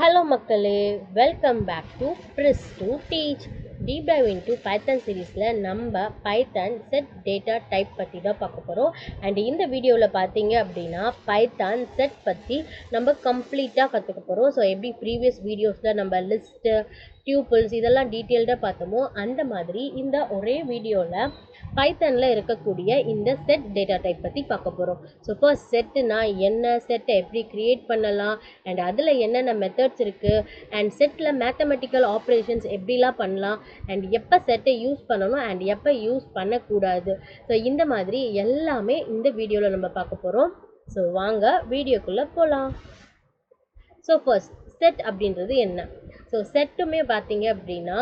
Hello மக்களே, welcome back to Pris to Teach. Deep dive into Python சீரீஸில் நம்ம Python set data type பற்றி தான் பார்க்க போகிறோம். அண்ட் இந்த வீடியோவில் பார்த்தீங்க அப்படின்னா பைத்தான் செட் பற்றி நம்ம கம்ப்ளீட்டாக கற்றுக்க போகிறோம். ஸோ எப்படி ப்ரீவியஸ் வீடியோஸில் நம்ம லிஸ்ட்டு டியூப்பிள்ஸ் இதெல்லாம் டீட்டெயில்டாக பார்த்தோமோ அந்த மாதிரி இந்த ஒரே வீடியோவில் பைத்தனில் இருக்கக்கூடிய இந்த செட் டேட்டா டைப் பற்றி பார்க்க போகிறோம். ஸோ ஃபர்ஸ்ட் செட்டுனா என்ன, செட்டை எப்படி க்ரியேட் பண்ணலாம், அண்ட் அதில் என்னென்ன மெத்தட்ஸ் இருக்குது, அண்ட் செட்டில் மேத்தமெட்டிக்கல் ஆப்ரேஷன்ஸ் எப்படிலாம் பண்ணலாம், அண்ட் எப்போ செட்டை யூஸ் பண்ணணும் அண்ட் எப்போ யூஸ் பண்ணக்கூடாது. ஸோ இந்த மாதிரி எல்லாமே இந்த வீடியோவில் நம்ம பார்க்க போகிறோம். ஸோ வாங்க வீடியோக்குள்ளே போகலாம். ஸோ ஃபர்ஸ்ட் செட் அப்படின்றது என்ன? ஸோ செட்டுமே பார்த்தீங்க அப்படின்னா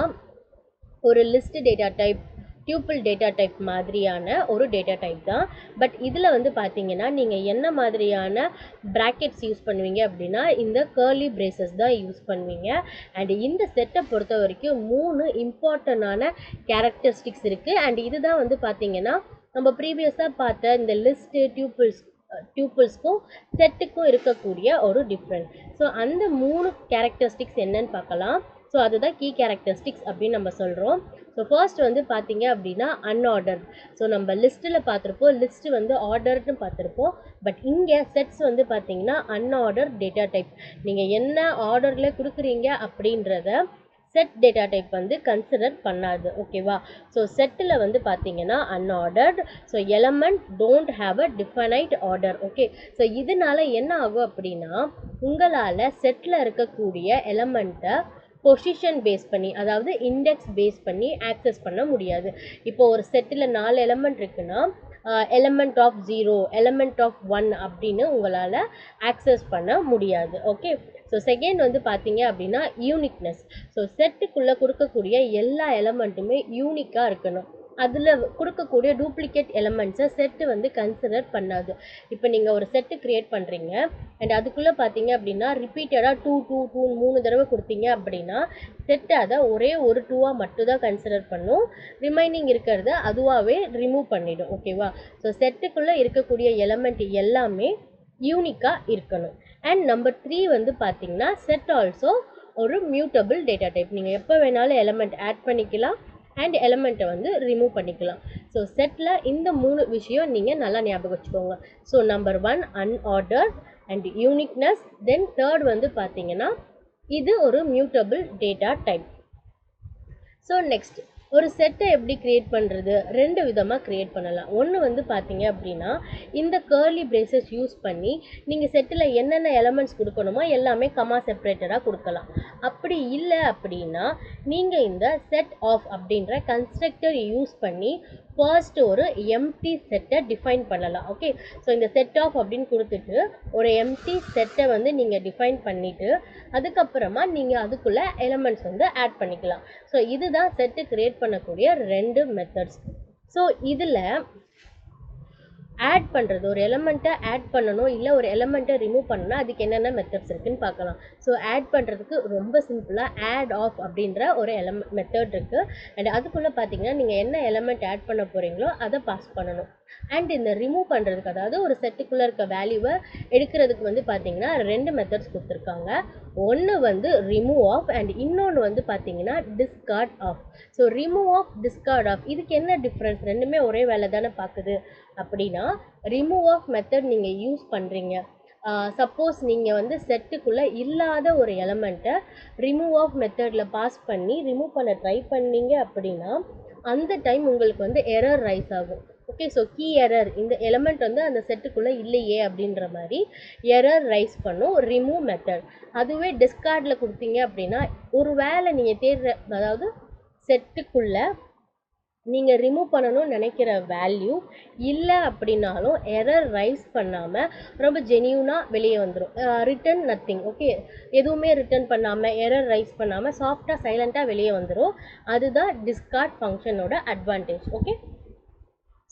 ஒரு list data type, tuple data type மாதிரியான ஒரு டேட்டா டைப் தான். பட் இதில் வந்து பார்த்தீங்கன்னா நீங்கள் என்ன மாதிரியான ப்ராக்கெட்ஸ் யூஸ் பண்ணுவீங்க அப்படின்னா இந்த கர்லி பிரேசஸ் தான் யூஸ் பண்ணுவீங்க. அண்ட் இந்த செட்டை பொறுத்த வரைக்கும் 3 இம்பார்ட்டண்டான கேரக்டரிஸ்டிக்ஸ் இருக்குது. அண்ட் இதுதான் வந்து பார்த்தீங்கன்னா நம்ம ப்ரீவியஸாக பார்த்த இந்த லிஸ்ட்டு டியூப்பிள்ஸ்க்கும் செட்டுக்கும் இருக்கக்கூடிய ஒரு டிஃப்ரெண்ட். ஸோ அந்த 3 கேரக்டரிஸ்டிக்ஸ் என்னன்னு பார்க்கலாம். ஸோ அதுதான் கீ கேரக்டரிஸ்டிக்ஸ் அப்படின்னு நம்ம சொல்கிறோம். ஸோ ஃபர்ஸ்ட் வந்து பார்த்தீங்க அப்படின்னா அன்ஆர்டர்ட். ஸோ நம்ம லிஸ்ட்டில் பார்த்துருப்போம், லிஸ்ட்டு வந்து ஆர்டர்னு பார்த்துருப்போம். பட் இங்கே செட்ஸ் வந்து பார்த்தீங்கன்னா அன்ஆர்டர் டேட்டா டைப். நீங்கள் என்ன ஆர்டரில் கொடுக்குறீங்க அப்படின்றத செட் டேட்டா டைப் வந்து கன்சிடர் பண்ணாது. ஓகேவா? ஸோ செட்டில் வந்து பார்த்தீங்கன்னா unordered. So element don't have a definite order. Okay, so இதனால என்ன ஆகும் அப்படின்னா உங்களால் செட்டில் இருக்கக்கூடிய எலமெண்ட்டை பொசிஷன் பேஸ் பண்ணி, அதாவது இண்டெக்ஸ் பேஸ் பண்ணி ஆக்சஸ் பண்ண முடியாது. இப்போ ஒரு செட்டில் 4 எலமெண்ட் இருக்குன்னா எலமெண்ட் ஆஃப் 0, எலமெண்ட் ஆஃப் 1 அப்படின்னு உங்களால் ஆக்சஸ் பண்ண முடியாது. ஓகே, ஸோ செகண்ட் வந்து பார்த்தீங்க அப்படின்னா யூனிக்னஸ். ஸோ செட்டுக்குள்ளே கொடுக்கக்கூடிய எல்லா எலமெண்ட்டுமே யூனிக்காக இருக்கணும். அதில் கொடுக்கக்கூடிய டூப்ளிகேட் எலமெண்ட்ஸை செட்டு வந்து கன்சிடர் பண்ணாது. இப்போ நீங்கள் ஒரு செட்டு க்ரியேட் பண்ணுறீங்க அண்ட் அதுக்குள்ளே பார்த்தீங்க அப்படின்னா ரிப்பீட்டடாக 2 2 2 3 தடவை கொடுத்தீங்க அப்படின்னா செட்டு அதை ஒரே ஒரு 2ஆக மட்டும் தான் கன்சிடர் பண்ணும். ரிமைனிங் இருக்கிறத அதுவாகவே ரிமூவ் பண்ணிடும். ஓகேவா? ஸோ செட்டுக்குள்ளே இருக்கக்கூடிய எலமெண்ட் எல்லாமே யூனிக்காக இருக்கணும். அண்ட் நம்பர் 3 வந்து பார்த்தீங்கன்னா செட் ஆல்சோ ஒரு மியூட்டபிள் டேட்டா டைப். நீங்கள் எப்போ வேணாலும் எலமெண்ட் ஆட் பண்ணிக்கலாம் அண்ட் எலமெண்ட்டை வந்து ரிமூவ் பண்ணிக்கலாம். ஸோ செட்டில் இந்த 3 விஷயம் நீங்கள் நல்லா ஞாபகம் வச்சுக்கோங்க. So number 1 unorder and uniqueness, then third வந்து பார்த்தீங்கன்னா இது ஒரு mutable data type. So next ஒரு செட்டை எப்படி க்ரியேட் பண்ணுறது? 2 விதமாக க்ரியேட் பண்ணலாம். ஒன்று வந்து பார்த்தீங்க அப்படின்னா இந்த கர்லி பிரேசஸ் யூஸ் பண்ணி நீங்கள் செட்டில் என்னென்ன எலமெண்ட்ஸ் கொடுக்கணுமோ எல்லாமே கமா செப்பரேட்டடாக கொடுக்கலாம். அப்படி இல்லை அப்படின்னா நீங்கள் இந்த செட் ஆஃப் அப்படின்ற கன்ஸ்ட்ரக்டர் யூஸ் பண்ணி ஃபர்ஸ்ட் ஒரு எம்டி செட்டை டிஃபைன் பண்ணலாம். ஓகே, ஸோ இந்த செட் ஆஃப் அப்படின்னு கொடுத்துட்டு ஒரு எம்டி செட்டை வந்து நீங்கள் டிஃபைன் பண்ணிவிட்டு அதுக்கப்புறமா நீங்கள் அதுக்குள்ளே எலமெண்ட்ஸ் வந்து ஆட் பண்ணிக்கலாம். ஸோ இதுதான் செட்டு க்ரியேட் பண்ணக்கூடிய 2 மெத்தட்ஸ். ஸோ இதில் ஆட் பண்ணுறது, ஒரு எலமெண்ட்டை ஆட் பண்ணணும் இல்லை ஒரு எலமெண்ட்டை ரிமூவ் பண்ணணும், அதுக்கு என்னென்ன மெத்தட்ஸ் இருக்குதுன்னு பார்க்கலாம். ஸோ ஆட் பண்ணுறதுக்கு ரொம்ப சிம்பிளாக ஆட் ஆஃப் அப்படின்ற ஒரு மெத்தட் இருக்குது. அண்ட் அதுக்குள்ளே பார்த்தீங்கன்னா நீங்கள் என்ன எலமெண்ட் ஆட் பண்ண போகிறீங்களோ அதை பாஸ் பண்ணணும். அண்ட் இந்த ரிமூவ் பண்ணுறதுக்கு, அதாவது ஒரு செட்டுக்குள்ளே இருக்க வேல்யூவை எடுக்கிறதுக்கு வந்து பார்த்தீங்கன்னா 2 மெத்தட்ஸ் கொடுத்துருக்காங்க. ஒன்று வந்து ரிமூவ் ஆஃப் அண்ட் இன்னொன்று வந்து பார்த்தீங்கன்னா discard of. So remove of, discard of இதுக்கு என்ன டிஃப்ரென்ஸ்? ரெண்டுமே ஒரே வேலை தானே பார்க்குது. அப்படின்னா ரிமூவ் ஆஃப் மெத்தட் நீங்கள் யூஸ் பண்ணுறீங்க. சப்போஸ் நீங்கள் வந்து செட்டுக்குள்ளே இல்லாத ஒரு எலமெண்ட்டை ரிமூவ் ஆஃப் மெத்தடில் பாஸ் பண்ணி ரிமூவ் பண்ண ட்ரை பண்ணீங்க அப்படின்னா அந்த டைம் உங்களுக்கு வந்து எரர் ரைஸ் ஆகும். ஓகே, ஸோ கீ எரர், இந்த எலமெண்ட் வந்து அந்த செட்டுக்குள்ளே இல்லையே அப்படின்ற மாதிரி எரர் ரைஸ் பண்ணும் ரிமூவ் மெத்தட். அதுவே டிஸ்கார்டில் கொடுத்தீங்க அப்படின்னா ஒரு வேளை நீங்கள் தேடுற, அதாவது செட்டுக்குள்ளே நீங்கள் ரிமூவ் பண்ணணும்னு நினைக்கிற வேல்யூ இல்லை அப்படின்னாலும் எரர் ரைஸ் பண்ணாமல் ரொம்ப ஜெனியூனாக வெளியே வந்துடும். Return nothing. ஓகே, எதுவுமே ரிட்டன் பண்ணாமல் எரர் ரைஸ் பண்ணாமல் சாஃப்டாக சைலண்ட்டாக வெளியே வந்துடும். அதுதான் டிஸ்கார்ட் ஃபங்க்ஷனோட அட்வான்டேஜ். ஓகே,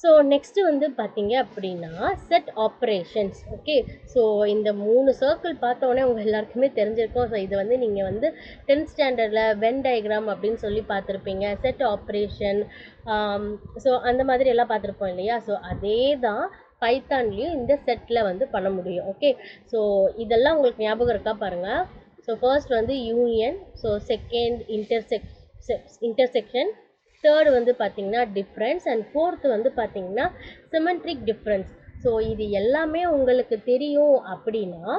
ஸோ நெக்ஸ்ட்டு வந்து பார்த்தீங்க அப்படின்னா செட் ஆப்ரேஷன்ஸ். ஓகே, ஸோ இந்த 3 சர்க்கிள் பார்த்தோன்னே உங்கள் எல்லாருக்குமே தெரிஞ்சிருக்கும். ஸோ இது வந்து நீங்கள் வந்து 10th ஸ்டாண்டர்டில் வென் டயக்ராம் அப்படின்னு சொல்லி பார்த்துருப்பீங்க. செட் ஆப்ரேஷன், ஸோ அந்த மாதிரி எல்லாம் பார்த்துருப்போம் இல்லையா? ஸோ அதே தான் பைத்தான்லேயும் இந்த செட்டில் வந்து பண்ண முடியும். ஓகே, ஸோ இதெல்லாம் உங்களுக்கு ஞாபகம் இருக்கா பாருங்கள். ஸோ ஃபர்ஸ்ட் வந்து union, so second intersection, third வந்து பார்த்தீங்கன்னா டிஃப்ரென்ஸ், அண்ட் ஃபோர்த் வந்து பார்த்தீங்கன்னா சிமெட்ரிக் டிஃப்ரென்ஸ். ஸோ இது எல்லாமே உங்களுக்கு தெரியும் அப்படின்னா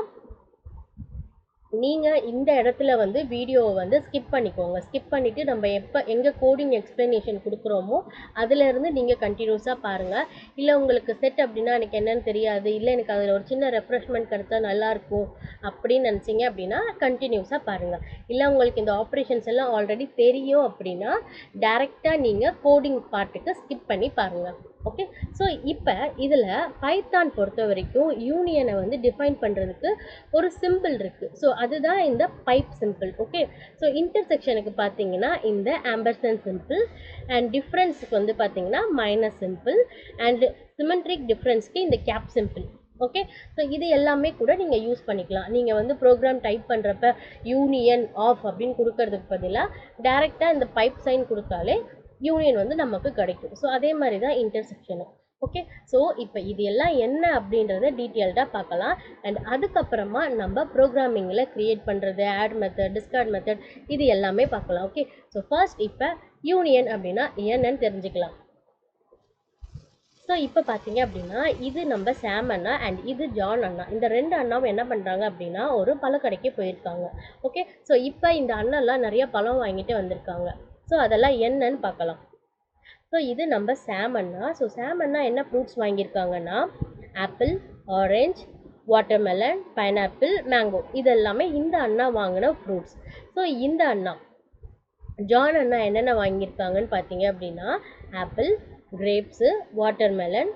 நீங்கள் இந்த இடத்துல வந்து வீடியோவை வந்து ஸ்கிப் பண்ணிக்கோங்க. ஸ்கிப் பண்ணிவிட்டு நம்ம எங்கே கோடிங் எக்ஸ்ப்ளனேஷன் கொடுக்குறோமோ அதிலேருந்து நீங்கள் கண்டினியூஸாக பாருங்கள். இல்லை உங்களுக்கு செட் அப்படின்னா எனக்கு என்னென்னு தெரியாது, இல்லை எனக்கு அதில் ஒரு சின்ன ரெஃப்ரெஷ்மெண்ட் கிடைச்சா நல்லாயிருக்கும் அப்படின்னு நினச்சிங்க அப்படின்னா கண்டினியூஸாக பாருங்கள். இல்லை உங்களுக்கு இந்த ஆப்ரேஷன்ஸ் எல்லாம் ஆல்ரெடி தெரியும் அப்படின்னா டைரெக்டாக நீங்கள் கோடிங் பார்ட்டுக்கு ஸ்கிப் பண்ணி பாருங்கள். ஓகே, ஸோ இப்போ இதில் பைத்தான் பொறுத்த வரைக்கும் யூனியனை வந்து டிஃபைன் பண்ணுறதுக்கு ஒரு சிம்பிள் இருக்குது. ஸோ அதுதான் இந்த பைப் சிம்பிள். ஓகே, ஸோ இன்டர்செக்ஷனுக்கு பார்த்தீங்கன்னா இந்த ஆம்பர்சன் சிம்பிள், அண்ட் டிஃப்ரென்ஸுக்கு வந்து பார்த்தீங்கன்னா மைனஸ் சிம்பிள், அண்ட் சிமெட்ரிக் டிஃப்ரென்ஸ்க்கு இந்த கேப் சிம்பிள். ஓகே, ஸோ இது எல்லாமே கூட நீங்கள் யூஸ் பண்ணிக்கலாம். நீங்கள் வந்து ப்ரோக்ராம் டைப் பண்ணுறப்ப யூனியன் ஆஃப் அப்படின்னு கொடுக்கறதுக்கு பதிலாக டைரெக்டாக இந்த பைப் சைன் கொடுத்தாலே யூனியன் வந்து நமக்கு கிடைக்கும். ஸோ அதே மாதிரி தான் இன்டர்செக்ஷனும். ஓகே, ஸோ இப்போ இது எல்லாம் என்ன அப்படின்றத டீட்டெயில்டாக பார்க்கலாம். அண்ட் அதுக்கப்புறமா நம்ம ப்ரோக்ராமிங்கில் க்ரியேட் பண்ணுறது, ஆட் மெத்தட், டிஸ்கார்ட் மெத்தட், இது எல்லாமே பார்க்கலாம். ஓகே, ஸோ ஃபர்ஸ்ட் இப்போ யூனியன் அப்படின்னா என்னன்னு தெரிஞ்சுக்கலாம். ஸோ இப்போ பார்த்தீங்க அப்படின்னா இது நம்ம சாம் அண்ணா அண்ட் இது ஜான் அண்ணா, இந்த ரெண்டு அண்ணாவும் என்ன பண்ணுறாங்க அப்படின்னா ஒரு பழக்கடைக்கு போயிருக்காங்க. ஓகே, ஸோ இப்போ இந்த அண்ணெல்லாம் நிறைய பழம் வாங்கிட்டு வந்திருக்காங்க. ஸோ அதெல்லாம் என்னன்னு பார்க்கலாம். ஸோ இது நம்ம சாம் அண்ணா. ஸோ சாம் அண்ணா என்ன ஃப்ரூட்ஸ் வாங்கியிருக்காங்கன்னா apple, orange, watermelon, pineapple, mango, இதெல்லாமே இந்த அண்ணா வாங்கின ஃப்ரூட்ஸ். ஸோ இந்த அண்ணா ஜான் அண்ணா என்னென்ன வாங்கியிருக்காங்கன்னு பார்த்தீங்க அப்படின்னா apple, grapes, watermelon,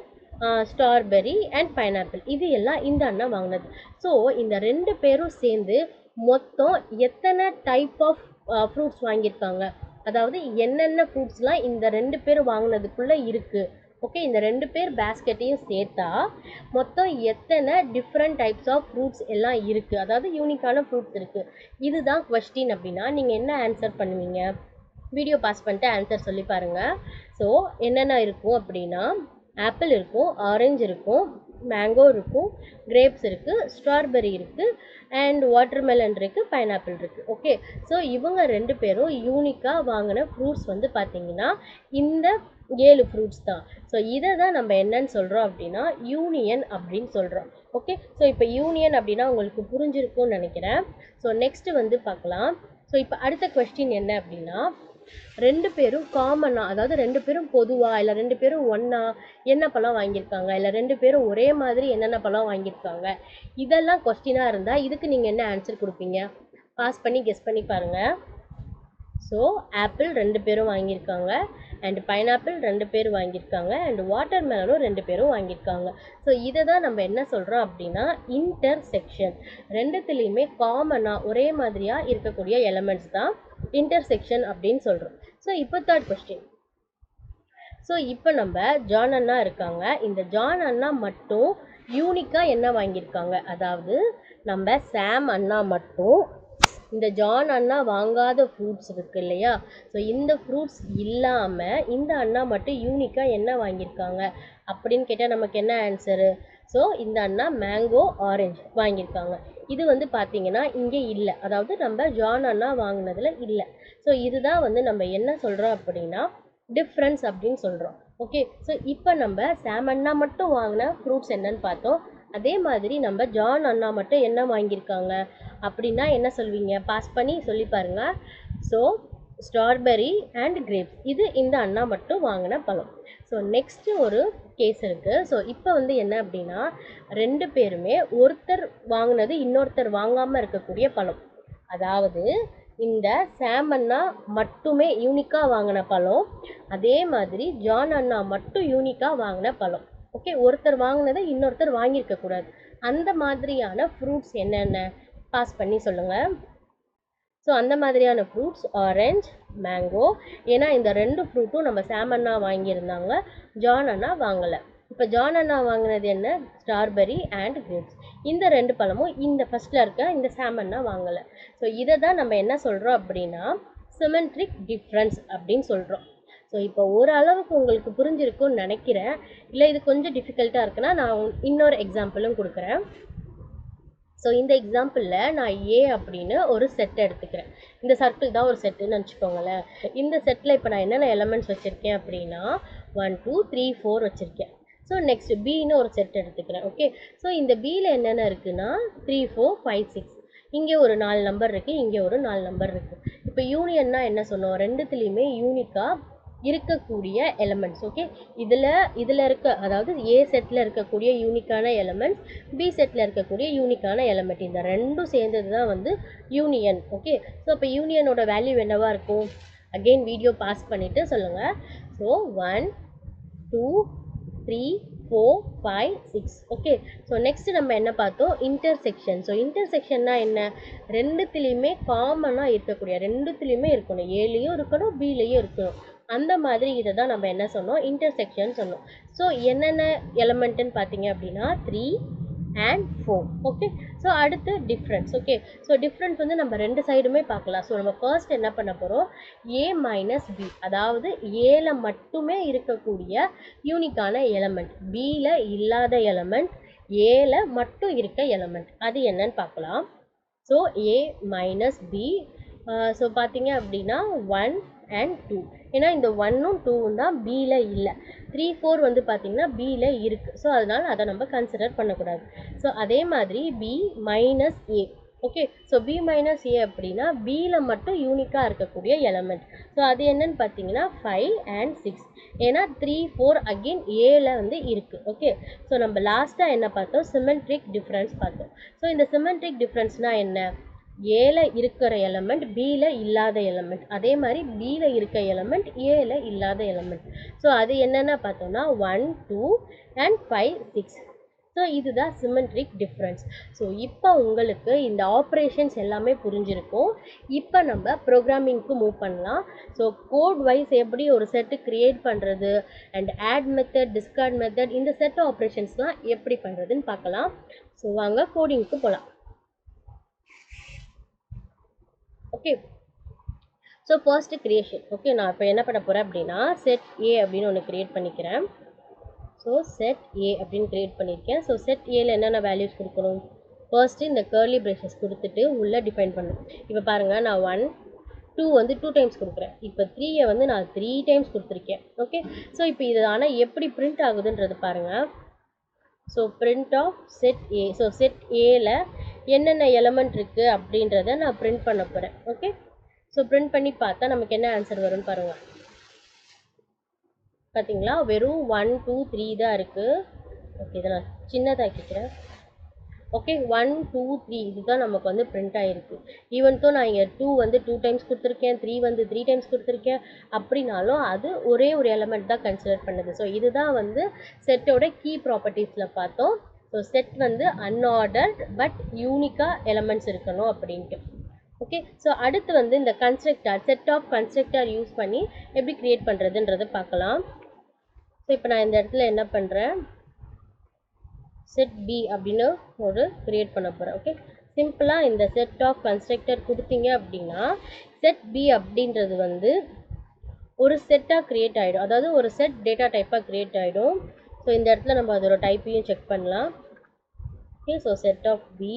strawberry and pineapple, இது எல்லாம் இந்த அண்ணா வாங்கினது. ஸோ இந்த ரெண்டு பேரும் சேர்ந்து மொத்தம் எத்தனை டைப் ஆஃப் ஃப்ரூட்ஸ் வாங்கியிருக்காங்க, அதாவது என்னென்ன ஃப்ரூட்ஸ்லாம் இந்த ரெண்டு பேர் வாங்கினதுக்குள்ளே இருக்குது. ஓகே, இந்த ரெண்டு பேர் பேஸ்கெட்டையும் சேர்த்தா மொத்தம் எத்தனை டிஃப்ரெண்ட் டைப்ஸ் ஆஃப் ஃப்ரூட்ஸ் எல்லாம் இருக்குது, அதாவது யூனிக்கான ஃப்ரூட்ஸ் இருக்குது. இதுதான் கொஸ்டின் அப்படின்னா நீங்கள் என்ன ஆன்சர் பண்ணுவீங்க? வீடியோ பாஸ் பண்ணிட்டு ஆன்சர் சொல்லி பாருங்கள். ஸோ என்னென்ன இருக்கும் அப்படின்னா ஆப்பிள் இருக்கும், ஆரஞ்சு இருக்கும், மேங்கோ இருக்கும், கிரேப்ஸ் இருக்குது, ஸ்ட்ராபெரி இருக்குது, அண்ட் வாட்டர்மெலன் இருக்குது, பைனாப்பிள் இருக்குது. ஓகே, ஸோ இவங்க ரெண்டு பேரும் யூனிக்காக வாங்கின ஃப்ரூட்ஸ் வந்து பார்த்திங்கன்னா இந்த 7 ஃப்ரூட்ஸ் தான். ஸோ இதை தான் நம்ம என்னன்னு சொல்கிறோம் அப்படின்னா யூனியன் அப்படின்னு சொல்கிறோம். ஓகே, ஸோ இப்போ யூனியன் அப்படின்னா உங்களுக்கு புரிஞ்சிருக்கும்னு நினைக்கிறேன். ஸோ நெக்ஸ்ட்டு வந்து பார்க்கலாம். ஸோ இப்போ அடுத்த கொஸ்டின் என்ன அப்படின்னா ரெண்டு பேரும் காமனாக, அதாவது ரெண்டு பேரும் பொதுவாக, இல்லை ரெண்டு பேரும் ஒன்றா என்ன பழம் வாங்கியிருக்காங்க, இல்லை ரெண்டு பேரும் ஒரே மாதிரி என்னென்ன பழம் வாங்கியிருக்காங்க, இதெல்லாம் கொஸ்டினாக இருந்தால் இதுக்கு நீங்கள் என்ன ஆன்சர் கொடுப்பீங்க? பாஸ் பண்ணி கெஸ் பண்ணி பாருங்கள். ஸோ ஆப்பிள் ரெண்டு பேரும் வாங்கியிருக்காங்க, அண்ட் பைனாப்பிள் ரெண்டு பேர் வாங்கியிருக்காங்க, அண்ட் வாட்டர்மெலனும் ரெண்டு பேரும் வாங்கியிருக்காங்க. ஸோ இதை தான் நம்ம என்ன சொல்கிறோம் அப்படின்னா இன்டர்செக்ஷன். ரெண்டுத்துலேயுமே காமனாக ஒரே மாதிரியாக இருக்கக்கூடிய எலமெண்ட்ஸ் தான் இன்டர்செக்ஷன் அப்படின்னு சொல்கிறோம். ஸோ இப்போ தேர்ட் கொஸ்டின். ஸோ இப்போ நம்ம ஜான் அண்ணா இருக்காங்க. இந்த ஜான் அண்ணா மட்டும் யூனிக்காக என்ன வாங்கியிருக்காங்க, அதாவது நம்ம சாம் அண்ணா மட்டும் இந்த ஜான் அண்ணா வாங்காத ஃப்ரூட்ஸ் இருக்கு இல்லையா, ஸோ இந்த ஃப்ரூட்ஸ் இல்லாமல் இந்த அண்ணா மட்டும் யூனிக்காக என்ன வாங்கியிருக்காங்க அப்படின்னு கேட்டால் நமக்கு என்ன ஆன்சரு? ஸோ இந்த அண்ணா மேங்கோ, ஆரஞ்சு வாங்கியிருக்காங்க. இது வந்து பார்த்திங்கன்னா இங்கே இல்லை, அதாவது நம்ம ஜான் அண்ணா வாங்கினதில் இல்லை. ஸோ இதுதான் வந்து நம்ம என்ன சொல்கிறோம் அப்படின்னா டிஃப்ரென்ஸ் அப்படின்னு சொல்கிறோம். ஓகே, ஸோ இப்போ நம்ம சாம் அண்ணா மட்டும் வாங்கின ஃப்ரூட்ஸ் என்னன்னு பார்த்தோம். அதே மாதிரி நம்ம ஜான் அண்ணா மட்டும் என்ன வாங்கியிருக்காங்க அப்படின்னா என்ன சொல்வீங்க? பாஸ் பண்ணி சொல்லி பாருங்கள். ஸோ ஸ்ட்ராபெரி அண்ட் கிரேப்ஸ், இது இந்த அண்ணா மட்டும் வாங்கின பழம். ஸோ நெக்ஸ்ட்டு ஒரு கேஸ் இருக்குது. ஸோ இப்போ வந்து என்ன அப்படின்னா ரெண்டு பேருமே ஒருத்தர் வாங்கினது இன்னொருத்தர் வாங்காமல் இருக்கக்கூடிய பழம், அதாவது இந்த சாம் அண்ணா மட்டுமே யூனிக்காக வாங்கின பழம், அதே மாதிரி ஜான் அண்ணா மட்டும் யூனிக்காக வாங்கின பழம். ஓகே, ஒருத்தர் வாங்கினதை இன்னொருத்தர் வாங்கியிருக்கக்கூடாது. அந்த மாதிரியான ஃப்ரூட்ஸ் என்னென்ன பாஸ் பண்ணி சொல்லுங்கள். ஸோ அந்த மாதிரியான ஃப்ரூட்ஸ் ஆரஞ்ச், மேங்கோ. ஏன்னா இந்த ரெண்டு ஃப்ரூட்டும் நம்ம சாம் அண்ணா வாங்கியிருந்தாங்க, ஜான் அண்ணா வாங்கலை. இப்போ ஜான் அண்ணா வாங்கினது என்ன? Strawberry and grapes. இந்த ரெண்டு பழமும் இந்த ஃபஸ்ட்டில் இருக்க இந்த சாம் அண்ணா வாங்கலை. ஸோ இதை தான் நம்ம என்ன சொல்கிறோம் அப்படின்னா சிமெட்ரிக் டிஃப்ரென்ஸ் அப்படின்னு சொல்கிறோம். ஸோ இப்போ ஓரளவுக்கு உங்களுக்கு புரிஞ்சிருக்கும்னு நினைக்கிறேன். இல்லை இது கொஞ்சம் டிஃபிகல்ட்டாக இருக்குன்னா நான் இன்னொரு எக்ஸாம்பிளும் கொடுக்குறேன். ஸோ இந்த எக்ஸாம்பிளில் நான் ஏ அப்படின்னு ஒரு செட் எடுத்துக்கிறேன். இந்த சர்க்கிள் தான் ஒரு செட்டுன்னு வச்சுக்கோங்களேன். இந்த செட்டில் இப்போ நான் என்னென்ன எலமெண்ட்ஸ் வச்சுருக்கேன் அப்படின்னா 1 2 3 4 வச்சுருக்கேன். ஸோ நெக்ஸ்ட் பின்னு ஒரு செட் எடுத்துக்கிறேன். ஓகே, ஸோ இந்த பியில் என்னென்ன இருக்குன்னா 3 4 5 6, இங்கே ஒரு 4 நம்பர் இருக்குது, இங்கே ஒரு 4 நம்பர் இருக்குது. இப்போ யூனியன்னா என்ன சொன்னோம், ரெண்டுத்துலேயுமே யூனிக்காக இருக்கக்கூடிய எலமெண்ட்ஸ். ஓகே, இதில் இருக்க, அதாவது ஏ செட்டில் இருக்கக்கூடிய யூனிக்கான எலமெண்ட்ஸ், பி செட்டில் இருக்கக்கூடிய யூனிக்கான எலமெண்ட், இந்த ரெண்டும் சேர்ந்தது தான் வந்து யூனியன். ஓகே, ஸோ இப்போ யூனியனோட வேல்யூ என்னவா இருக்கும், அகெயின் வீடியோ பாஸ் பண்ணிவிட்டு சொல்லுங்கள். ஸோ 1 2 3 4 5 6. ஓகே, ஸோ நெக்ஸ்ட் நம்ம என்ன பார்த்தோம், இன்டர்செக்ஷன். ஸோ இன்டர்செக்ஷன்னா என்ன, ரெண்டுத்துலேயுமே காமனாக இருக்கக்கூடிய, ரெண்டுத்துலேயுமே இருக்கணும், ஏலையும் இருக்கணும் பிலையும் இருக்கணும், அந்த மாதிரி இதை தான் நம்ம என்ன சொன்னோம், இன்டர்செக்ஷன் சொன்னோம். ஸோ என்னென்ன எலமெண்ட்டுன்னு பார்த்தீங்க அப்படின்னா 3 and 4. ஓகே, ஸோ அடுத்து டிஃப்ரென்ஸ். ஓகே, ஸோ டிஃப்ரென்ஸ் வந்து நம்ம ரெண்டு சைடுமே பார்க்கலாம். ஸோ நம்ம ஃபர்ஸ்ட் என்ன பண்ண போகிறோம், ஏ மைனஸ் பி, அதாவது ஏல மட்டுமே இருக்கக்கூடிய யூனிக்கான எலமெண்ட், பியில் இல்லாத எலமெண்ட், ஏல மட்டும் இருக்க எலமெண்ட், அது என்னன்னு பார்க்கலாம். ஸோ ஏ மைனஸ் பி, ஸோ பார்த்தீங்க அப்படின்னா 1 and 2, ஏன்னா இந்த 1ம் 2ம் தான் பியில் இல்லை. 3 4 வந்து பார்த்தீங்கன்னா பியில் இருக்குது, ஸோ அதனால் அதை நம்ம கன்சிடர் பண்ணக்கூடாது. ஸோ அதே மாதிரி பி மைனஸ் ஏ. ஓகே, ஸோ பி மைனஸ் ஏ அப்படின்னா பியில் மட்டும் யூனிக்காக இருக்கக்கூடிய எலமெண்ட், ஸோ அது என்னன்னு பார்த்தீங்கன்னா 5 and 6, ஏன்னா 3 4 அகெயின் ஏல வந்து இருக்குது. ஓகே, ஸோ நம்ம லாஸ்ட்டாக என்ன பார்த்தோம், சிமெட்ரிக் டிஃப்ரென்ஸ் பார்த்தோம். ஸோ இந்த சிமெட்ரிக் டிஃப்ரென்ஸ்னால் என்ன, ஏல இருக்கிற எலமெண்ட் பியில் இல்லாத எலமெண்ட், அதே மாதிரி பியில் இருக்க எலமெண்ட் ஏல இல்லாத எலமெண்ட். ஸோ அது என்னென்ன பார்த்தோம்னா 1 2 and 5 6. ஸோ இதுதான் சிமெட்ரிக் டிஃப்ரென்ஸ். ஸோ இப்போ உங்களுக்கு இந்த ஆப்ரேஷன்ஸ் எல்லாமே புரிஞ்சிருக்கும். இப்போ நம்ம ப்ரோக்ராமிங்க்கு மூவ் பண்ணலாம். ஸோ கோட் வைஸ் எப்படி ஒரு செட்டு க்ரியேட் பண்ணுறது and add method, discard method, இந்த செட் ஆப்ரேஷன்ஸ்லாம் எப்படி பண்ணுறதுன்னு பார்க்கலாம். ஸோ வாங்க கோடிங்க்கு போகலாம். Okay, so first creation. Okay, நான் இப்போ என்ன பண்ண போகிறேன் அப்படின்னா செட் ஏ அப்படின்னு ஒன்று க்ரியேட் பண்ணிக்கிறேன். ஸோ செட் ஏ அப்படின்னு க்ரியேட் பண்ணியிருக்கேன். ஸோ செட் ஏல என்னென்ன வேல்யூஸ் கொடுக்கணும், ஃபர்ஸ்ட்டு இந்த கர்லி பிரேசஸ் கொடுத்துட்டு உள்ளே டிஃபைன் பண்ணணும். இப்போ பாருங்கள், நான் 1 2 வந்து 2 டைம்ஸ் கொடுக்குறேன். இப்போ 3யை வந்து நான் 3 டைம்ஸ் கொடுத்துருக்கேன். ஓகே, ஸோ இப்போ இது ஆனால் எப்படி பிரிண்ட் ஆகுதுன்றது பாருங்கள். So print of set A. So set ஏல என்னென்ன எலமெண்ட் இருக்குது அப்படின்றத நான் பிரிண்ட் பண்ண போகிறேன். ஓகே, ஸோ பிரிண்ட் பண்ணி பார்த்தா நமக்கு என்ன ஆன்சர் வரும்னு பாருங்கள். பார்த்தீங்களா, வெறும் 1 2 3 தான் இருக்குது. ஓகே, இதை நான் சின்னதாக்கிக்கிறேன். ஓகே, 1 2 3 இதுதான் நமக்கு வந்து பிரிண்ட் ஆகிருக்கு. ஈவன் தோ நான் இங்கே 2 வந்து 2 டைம்ஸ் கொடுத்துருக்கேன், 3 வந்து 3 டைம்ஸ் கொடுத்துருக்கேன், அப்படின்னாலும் அது ஒரே ஒரு எலமெண்ட் தான் கன்சிடர் பண்ணுது. ஸோ இதுதான் வந்து செட்டோட கீ ப்ராப்பர்ட்டிஸில் பார்த்தோம். ஸோ செட் வந்து அன்ஆர்டர்ட் பட் யூனிக்காக எலமெண்ட்ஸ் இருக்கணும் அப்படின்ட்டு. ஓகே, ஸோ அடுத்து வந்து இந்த constructor, set of constructor use பண்ணி எப்படி க்ரியேட் பண்ணுறதுன்றதை பார்க்கலாம். ஸோ இப்போ நான் இந்த இடத்துல என்ன பண்ணுறேன், செட் பி அப்படின்னு ஒரு க்ரியேட் பண்ண போகிறேன். ஓகே, சிம்பிளாக இந்த செட் ஆஃப் கன்ஸ்ட்ரக்டர் கொடுத்தீங்க அப்படின்னா செட் பி அப்படின்றது வந்து ஒரு செட்டாக க்ரியேட் ஆகிடும், அதாவது ஒரு செட் டேட்டா டைப்பாக க்ரியேட் ஆகிடும். ஸோ இந்த இடத்துல நம்ம அதோட டைப்பையும் செக் பண்ணலாம். Okay, so set of B,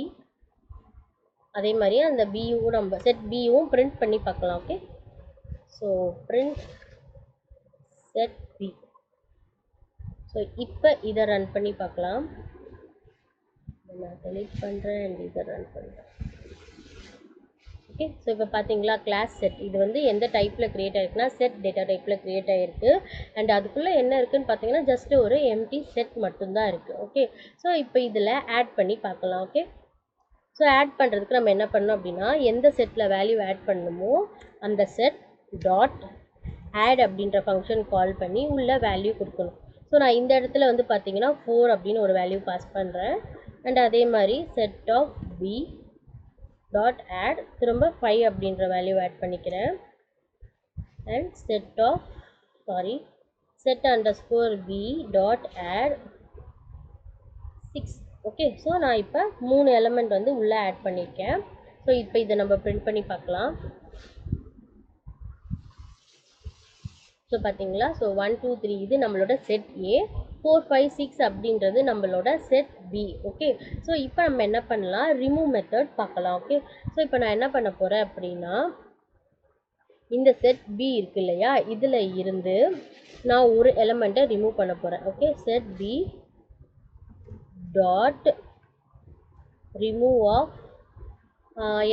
அதே மாதிரி அந்த பியும் நம்ம செட் பியும் பிரிண்ட் பண்ணி பார்க்கலாம். Okay, so print set B. So இப்போ இதை ரன் பண்ணி பார்க்கலாம். நான் டெலீட் பண்ணுறேன் அண்ட் இதை ரன் பண்ணுறேன். ஓகே, ஸோ இப்போ பார்த்தீங்களா கிளாஸ் செட், இது வந்து எந்த டைப்பில் க்ரியேட் ஆகிருக்குன்னா செட் டேட்டா டைப்பில் க்ரியேட் ஆகிருக்கு. அண்ட் அதுக்குள்ளே என்ன இருக்குதுன்னு பார்த்தீங்கன்னா ஜஸ்ட் ஒரு எம்டி செட் மட்டும்தான் இருக்குது. ஓகே, ஸோ இப்போ இதில் ஆட் பண்ணி பார்க்கலாம். ஓகே, ஸோ ஆட் பண்ணுறதுக்கு நம்ம என்ன பண்ணணும் அப்படின்னா எந்த செட்டில் வேல்யூ ஆட் பண்ணணுமோ அந்த செட் டாட் ஆட் அப்படின்ற ஃபங்க்ஷன் கால் பண்ணி உள்ள வேல்யூ கொடுக்கணும். ஸோ நான் இந்த இடத்துல வந்து பார்த்தீங்கன்னா 4 அப்படின்னு ஒரு வேல்யூ பாஸ் பண்ணுறேன். அண்ட் அதே மாதிரி set of B dot add திரும்ப 5 அப்படின்ற வேல்யூ ஆட் பண்ணிக்கிறேன். And set underscore B dot add 6. Okay, so நான் இப்போ 3 எலமெண்ட் வந்து உள்ளே ஆட் பண்ணியிருக்கேன். ஸோ இப்போ இதை நம்ம பிரிண்ட் பண்ணி பார்க்கலாம். ஸோ பார்த்தீங்களா, ஸோ 1 2 3 இது நம்மளோட செட் ஏ. 4 5 6 அப்படின்றது நம்மளோட செட் பி. ஓகே, ஸோ இப்போ நம்ம என்ன பண்ணலாம், ரிமூவ் மெத்தட் பார்க்கலாம். ஓகே, ஸோ இப்போ நான் என்ன பண்ண போகிறேன் அப்படின்னா, இந்த செட் பி இருக்கு இல்லையா, இதில் இருந்து நான் ஒரு எலமெண்ட்டை ரிமூவ் பண்ண போகிறேன். Okay, set B dot remove of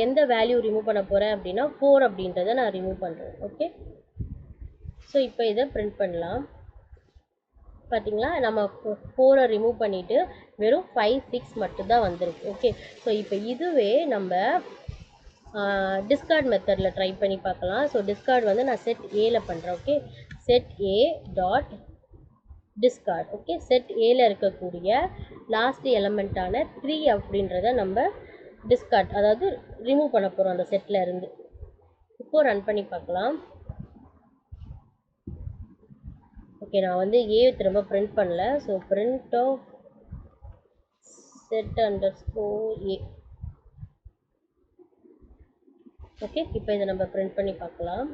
எந்த வேல்யூ ரிமூவ் பண்ண போகிறேன் அப்படின்னா 4 அப்படின்றத நான் ரிமூவ் பண்ணுறேன். ஓகே, ஸோ இப்போ இதை பிரிண்ட் பண்ணலாம். பார்த்தீங்களா, நம்ம 4 ரிமூவ் பண்ணிவிட்டு வெறும் 5 6 மட்டும்தான் வந்திருக்கு. ஓகே, ஸோ இப்போ இதுவே நம்ம டிஸ்கார்ட் மெத்தடில் ட்ரை பண்ணி பார்க்கலாம். ஸோ டிஸ்கார்ட் வந்து நான் செட் ஏல பண்ணுறேன். Okay, set A dot discard. Okay, set ஏல இருக்கக்கூடிய லாஸ்ட் எலமெண்ட்டான 3 அப்படின்றத நம்ம டிஸ்கார்ட், அதாவது ரிமூவ் பண்ண போகிறோம் அந்த செட்டில் இருந்து. இப்போது ரன் பண்ணி பார்க்கலாம். ஓகே, நான் வந்து ஏ திரும்ப பிரிண்ட் பண்ணல. So print of set underscore A. Okay, இப்போ இதை நம்ம பிரிண்ட் பண்ணி பார்க்கலாம்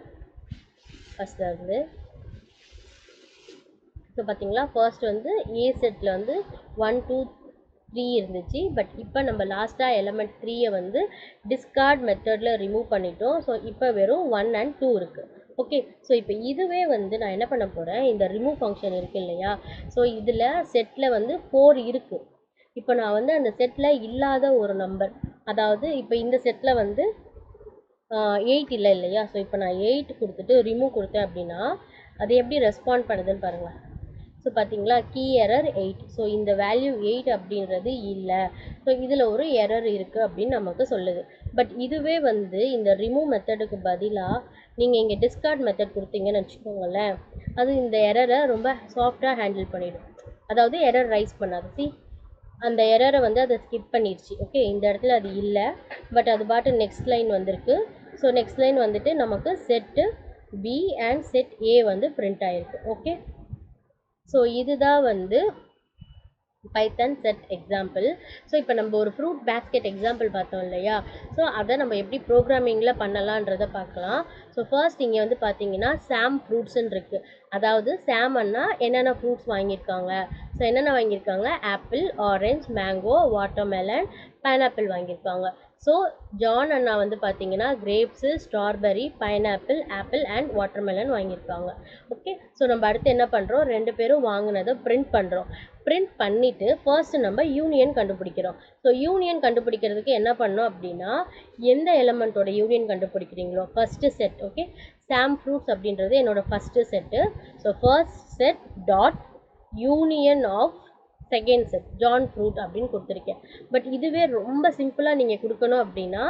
ஃபஸ்ட்டில் இருந்து. ஸோ பார்த்தீங்களா, ஃபர்ஸ்ட் வந்து ஏ செட்டில் வந்து 1 2 3 இருந்துச்சு. பட் இப்போ நம்ம லாஸ்ட்டாக எலமெண்ட் 3யை வந்து டிஸ்கார்ட் மெத்தடில் ரிமூவ் பண்ணிட்டோம். ஸோ இப்போ வெறும் 1 and 2 இருக்குது. ஓகே, ஸோ இப்போ இதுவே வந்து நான் என்ன பண்ண போகிறேன், இந்த ரிமூவ் ஃபங்க்ஷன் இருக்குது இல்லையா, ஸோ இதில் செட்டில் வந்து 4 இருக்குது. இப்போ நான் வந்து அந்த செட்டில் இல்லாத ஒரு நம்பர், அதாவது இப்போ இந்த செட்டில் வந்து 8 இல்லை இல்லையா, ஸோ இப்போ நான் 8 கொடுத்துட்டு ரிமூவ் கொடுத்தேன் அப்படின்னா அது எப்படி ரெஸ்பாண்ட் பண்ணுதுன்னு பாருங்கள். ஸோ பார்த்தீங்களா, கீ எரர் 8. ஸோ இந்த வேல்யூ 8 அப்படின்றது இல்லை. ஸோ இதில் ஒரு எரர் இருக்குது அப்படின்னு நமக்கு சொல்லுது. பட் இதுவே வந்து இந்த ரிமூவ் மெத்தடுக்கு பதிலாக நீங்கள் இங்கே டிஸ்கார்ட் மெத்தட் கொடுத்தீங்கன்னு வச்சுக்கோங்களேன், அது இந்த எரரை ரொம்ப சாஃப்டாக ஹேண்டில் பண்ணிடும். அதாவது எரர் ரைஸ் பண்ணாது. சி, அந்த எரரை வந்து அதை ஸ்கிப் பண்ணிடுச்சு. ஓகே, இந்த இடத்துல அது இல்லை, பட் அது பாட்டு நெக்ஸ்ட் லைன் வந்திருக்கு. ஸோ நெக்ஸ்ட் லைன் வந்துட்டு நமக்கு set B and set A வந்து பிரிண்ட் ஆகிருக்கு. ஓகே, ஸோ இதுதான் வந்து பைத்தன் செட் எக்ஸாம்பிள். ஸோ இப்போ நம்ம ஒரு ஃப்ரூட் பேஸ்கெட் எக்ஸாம்பிள் பார்த்தோம் இல்லையா, ஸோ அதை நம்ம எப்படி ப்ரோக்ராமிங்கில் பண்ணலான்றதை பார்க்கலாம். ஸோ ஃபர்ஸ்ட் இங்கே வந்து பார்த்தீங்கன்னா சாம் ஃப்ரூட்ஸ்ன்னு இருக்குது. அதாவது சாம் அண்ணா என்னென்ன ஃப்ரூட்ஸ் வாங்கியிருக்காங்க, ஸோ என்னென்ன வாங்கியிருக்காங்க, apple, orange, mango, watermelon, pineapple வாங்கியிருக்காங்க. ஸோ ஜான் அண்ணா வந்து பார்த்தீங்கன்னா grapes, strawberry, pineapple, apple and watermelon வாங்கியிருக்காங்க. ஓகே, ஸோ நம்ம அடுத்து என்ன பண்ணுறோம், 2 பேரும் வாங்கினதை பிரிண்ட் பண்ணுறோம். பிரிண்ட் பண்ணிவிட்டு ஃபர்ஸ்ட் நம்ம யூனியன் கண்டுபிடிக்கிறோம். ஸோ யூனியன் கண்டுபிடிக்கிறதுக்கு என்ன பண்ணோம் அப்படின்னா, எந்த எலமெண்ட்டோட யூனியன் கண்டுபிடிக்கிறீங்களோ first set. Okay, Sam fruits அப்படின்றது என்னோட first set. So first set dot union of second set John fruit அப்படின்னு கொடுத்துருக்கேன். பட் இதுவே ரொம்ப சிம்பிளாக நீங்கள் கொடுக்கணும் அப்படின்னா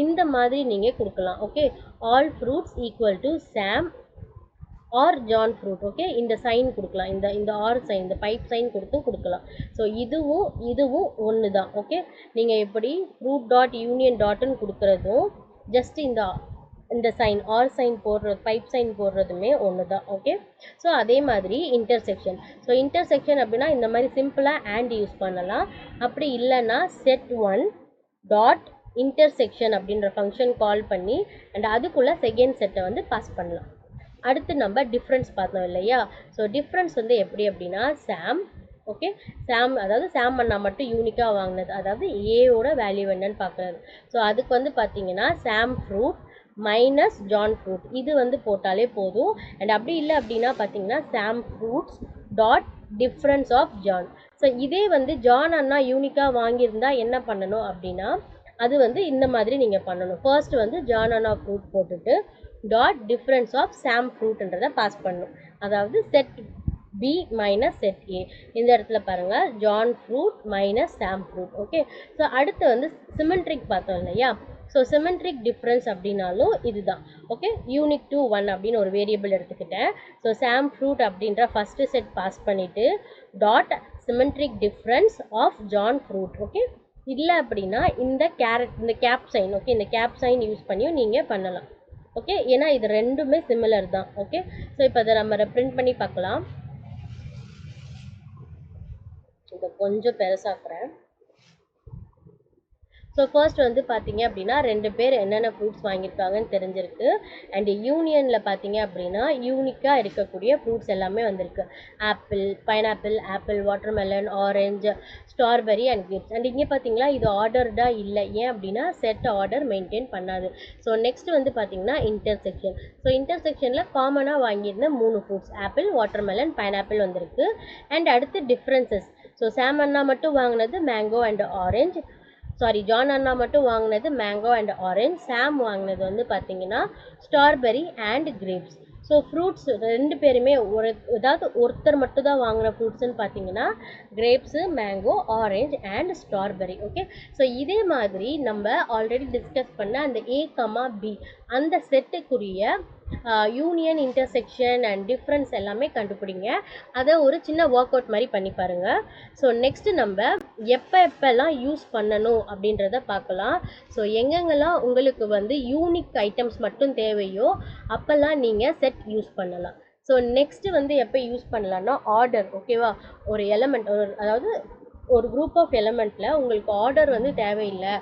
இந்த மாதிரி நீங்கள் கொடுக்கலாம். Okay, all fruits equal to Sam or John fruit. Okay, இந்த சைன் கொடுக்கலாம், இந்த ஆர் சைன், இந்த பைப் சைன் கொடுக்கலாம். ஸோ இதுவும் ஒன்று தான். ஓகே, நீங்கள் எப்படி ஃப்ரூட் டாட் யூனியன் டாட்னு கொடுக்குறதும் ஜஸ்ட் இந்த சைன் ஆர் சைன் போடுறது, பைப் சைன் போடுறதுமே ஒன்று தான். ஓகே, ஸோ அதே மாதிரி இன்டர்செக்ஷன். ஸோ இன்டர்செக்ஷன் அப்படின்னா இந்த மாதிரி சிம்பிளாக அண்ட் யூஸ் பண்ணலாம். அப்படி இல்லைன்னா செட் 1 டாட் இன்டர்செக்ஷன் அப்படின்ற ஃபங்க்ஷன் கால் பண்ணி அண்ட் அதுக்குள்ளே செகண்ட் செட்டை வந்து பாஸ் பண்ணலாம். அடுத்து நம்ம டிஃப்ரென்ஸ் பார்த்தோம் இல்லையா, ஸோ டிஃப்ரென்ஸ் வந்து எப்படி அப்படின்னா சாம். ஓகே, சாம் அதாவது சாம் அண்ணா மட்டும் யூனிக்காக வாங்கினது, அதாவது ஏவோட வேல்யூ என்னன்னு பார்க்குறது. ஸோ அதுக்கு வந்து பார்த்தீங்கன்னா Sam fruit minus John fruit இது வந்து போட்டாலே போதும். அண்ட் அப்படி இல்லை அப்படின்னா பார்த்தீங்கன்னா Sam fruits dot difference of John. So இதே வந்து ஜான் அண்ணா யூனிக்காக வாங்கியிருந்தா என்ன பண்ணணும் அப்படின்னா, அது வந்து இந்த மாதிரி நீங்கள் பண்ணணும். ஃபர்ஸ்ட் வந்து ஜான் அண்ணா ஃப்ரூட் போட்டுட்டு டாட் டிஃப்ரென்ஸ் ஆஃப் சாம் ஃப்ரூட்ன்றதை பாஸ் பண்ணணும். அதாவது set B minus set A. இந்த இடத்துல பாருங்கள், John fruit minus Sam fruit. Okay, so அடுத்து வந்து சிமெட்ரிக் பார்த்தோம் இல்லையா, ஸோ சிமெட்ரிக் டிஃப்ரென்ஸ் அப்படின்னாலும் இதுதான். ஓகே, யூனிக் டு 1 அப்படின்னு ஒரு வேரியபிள் எடுத்துக்கிட்டேன். ஸோ சாம் ஃப்ரூட் அப்படின்ற ஃபஸ்ட்டு செட் பாஸ் பண்ணிவிட்டு dot symmetric difference of John fruit. Okay, இல்லை அப்படின்னா இந்த கேப் சைன். ஓகே, இந்த கேப் சைன் யூஸ் பண்ணியும் நீங்கள் பண்ணலாம். ஓகே, ஏன்னா இது ரெண்டுமே சிமிலர் தான். ஓகே, ஸோ இப்போ அதை நம்ம பிரிண்ட் பண்ணி பார்க்கலாம். இதை கொஞ்சம் பெருசாக்குறேன். ஸோ ஃபர்ஸ்ட் வந்து பார்த்தீங்க அப்படின்னா 2 பேர் என்னென்ன ஃப்ரூட்ஸ் வாங்கியிருக்காங்கன்னு தெரிஞ்சிருக்கு. அண்ட் யூனியனில் பார்த்தீங்க அப்படின்னா யூனிக்காக இருக்கக்கூடிய ஃப்ரூட்ஸ் எல்லாமே வந்திருக்கு. Apple, pineapple, apple, watermelon, orange, strawberry and grapes. And இங்கே பார்த்தீங்களா இது ஆர்டர்டாக இல்லை. ஏன் அப்படின்னா செட் ஆர்டர் மெயின்டைன் பண்ணாது. ஸோ நெக்ஸ்ட் வந்து பார்த்தீங்கன்னா இன்டர்செக்ஷன். ஸோ இன்டர்செக்ஷனில் காமனாக வாங்கியிருந்த 3 ஃப்ரூட்ஸ் ஆப்பிள், வாட்டர்மெலன், பைனாப்பிள் வந்திருக்கு. அண்ட் அடுத்து டிஃப்ரென்சஸ். ஸோ சாம் அண்ணா மட்டும் வாங்கினது மேங்கோ அண்ட் ஆரஞ்சு. ஜான் அண்ணா மட்டும் வாங்கினது மேங்கோ அண்ட் ஆரஞ்ச். சாம் வாங்கினது வந்து பார்த்தீங்கன்னா strawberry and grapes. So fruits 2 பேருமே ஏதாவது ஒருத்தர் மட்டும் தான் வாங்கின ஃப்ரூட்ஸ்ன்னு பார்த்தீங்கன்னா grapes, mango, orange and strawberry. Okay, so இதே மாதிரி நம்ம ஆல்ரெடி டிஸ்கஸ் பண்ண அந்த A, B அந்த செட்டுக்குரிய யூனியன், இன்டர்செக்ஷன் அண்ட் டிஃப்ரென்ஸ் எல்லாமே கண்டுபிடிங்க. அதை ஒரு சின்ன ஒர்க் அவுட் மாதிரி பண்ணி பாருங்கள். ஸோ நெக்ஸ்ட் நம்ம எப்பெல்லாம் யூஸ் பண்ணணும் அப்படின்றத பார்க்கலாம். ஸோ எங்கெங்கெல்லாம் உங்களுக்கு வந்து யூனிக் ஐட்டம்ஸ் மட்டும் தேவையோ அப்போல்லாம் நீங்கள் செட் யூஸ் பண்ணலாம். ஸோ நெக்ஸ்ட் வந்து எப்போ யூஸ் பண்ணலான்னா ஆர்டர். ஓகேவா, ஒரு எலமெண்ட் அதாவது ஒரு குரூப் ஆஃப் எலமெண்ட்டில் உங்களுக்கு ஆர்டர் வந்து தேவையில்லை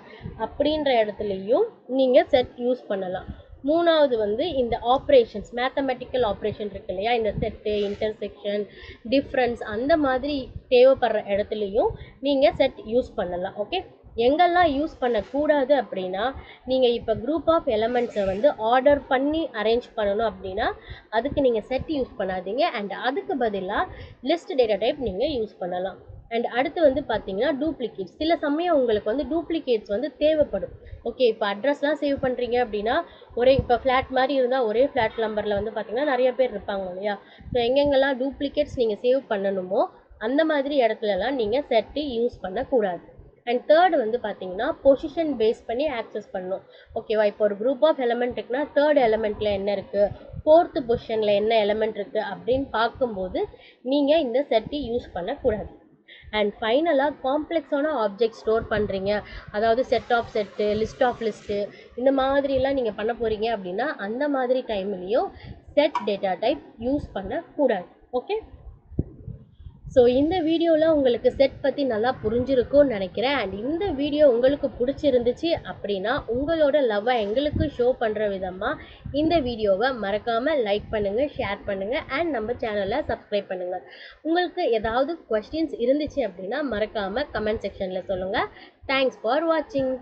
அப்படின்ற இடத்துலையும் நீங்கள் செட் யூஸ் பண்ணலாம். மூணாவது வந்து இந்த ஆப்ரேஷன்ஸ், மேத்தமெட்டிக்கல் ஆப்ரேஷன் இருக்கு இல்லையா, இந்த செட்டு, இன்டர்செக்ஷன், டிஃப்ரென்ஸ் அந்த மாதிரி தேவைப்படுற இடத்துலையும் நீங்கள் செட் யூஸ் பண்ணலாம். ஓகே, எங்கெல்லாம் யூஸ் பண்ணக்கூடாது அப்படின்னா நீங்கள் இப்போ குரூப் ஆஃப் எலமெண்ட்ஸை வந்து ஆர்டர் பண்ணி அரேஞ்ச் பண்ணணும் அப்படின்னா அதுக்கு நீங்கள் செட் யூஸ் பண்ணாதீங்க. அண்ட் அதுக்கு பதிலாக லிஸ்ட் டேட்டா டைப் நீங்கள் யூஸ் பண்ணலாம். அண்ட் அடுத்து வந்து பார்த்தீங்கன்னா டூப்ளிகேட்ஸ். சில சமயம் உங்களுக்கு வந்து டூப்ளிகேட்ஸ் வந்து தேவைப்படும். ஓகே, இப்போ அட்ரஸ்லாம் சேவ் பண்ணுறீங்க அப்படின்னா இப்போ ஃப்ளாட் மாதிரி இருந்தால் ஒரே ஃப்ளாட் நம்பரில் வந்து பார்த்தீங்கன்னா நிறைய பேர் இருப்பாங்க இல்லையா. ஸோ எங்கெங்கெல்லாம் டூப்ளிகேட்ஸ் நீங்கள் சேவ் பண்ணணுமோ அந்த மாதிரி இடத்துலலாம் நீங்கள் செட்டு யூஸ் பண்ணக்கூடாது. அண்ட் தேர்டு வந்து பார்த்தீங்கன்னா பொசிஷன் பேஸ் பண்ணி ஆக்சஸ் பண்ணணும். ஓகேவா, இப்போ ஒரு குரூப் ஆஃப் எலமெண்ட் இருக்குன்னா தேர்ட் எலமெண்ட்டில் என்ன இருக்குது, ஃபோர்த்து பொசிஷனில் என்ன எலமெண்ட் இருக்குது அப்படின்னு பார்க்கும்போது நீங்கள் இந்த செட்டு யூஸ் பண்ணக்கூடாது. அண்ட் ஃபைனலாக காம்ப்ளெக்ஸான ஆப்ஜெக்ட் ஸ்டோர் பண்ணுறீங்க, அதாவது set of set, list of list, இந்த மாதிரிலாம் நீங்கள் பண்ண போகிறீங்க அப்படின்னா அந்த மாதிரி டைம்லேயும் செட் டேட்டா டைப் யூஸ் பண்ணக்கூடாது. ஓகே, ஸோ இந்த வீடியோவில் உங்களுக்கு செட் பற்றி நல்லா புரிஞ்சிருக்கும்னு நினைக்கிறேன். அண்ட் இந்த வீடியோ உங்களுக்கு பிடிச்சிருந்துச்சு அப்படின்னா உங்களோட லவ்வை எங்களுக்கு ஷோ பண்ணுற விதமாக இந்த வீடியோவை மறக்காமல் லைக் பண்ணுங்கள், ஷேர் பண்ணுங்கள் அண்ட் நம்ம சேனலை சப்ஸ்கிரைப் பண்ணுங்கள். உங்களுக்கு ஏதாவது கொஸ்டின்ஸ் இருந்துச்சு அப்படின்னா மறக்காமல் கமெண்ட் செக்ஷனில் சொல்லுங்கள். தேங்க்ஸ் ஃபார் வாட்சிங்.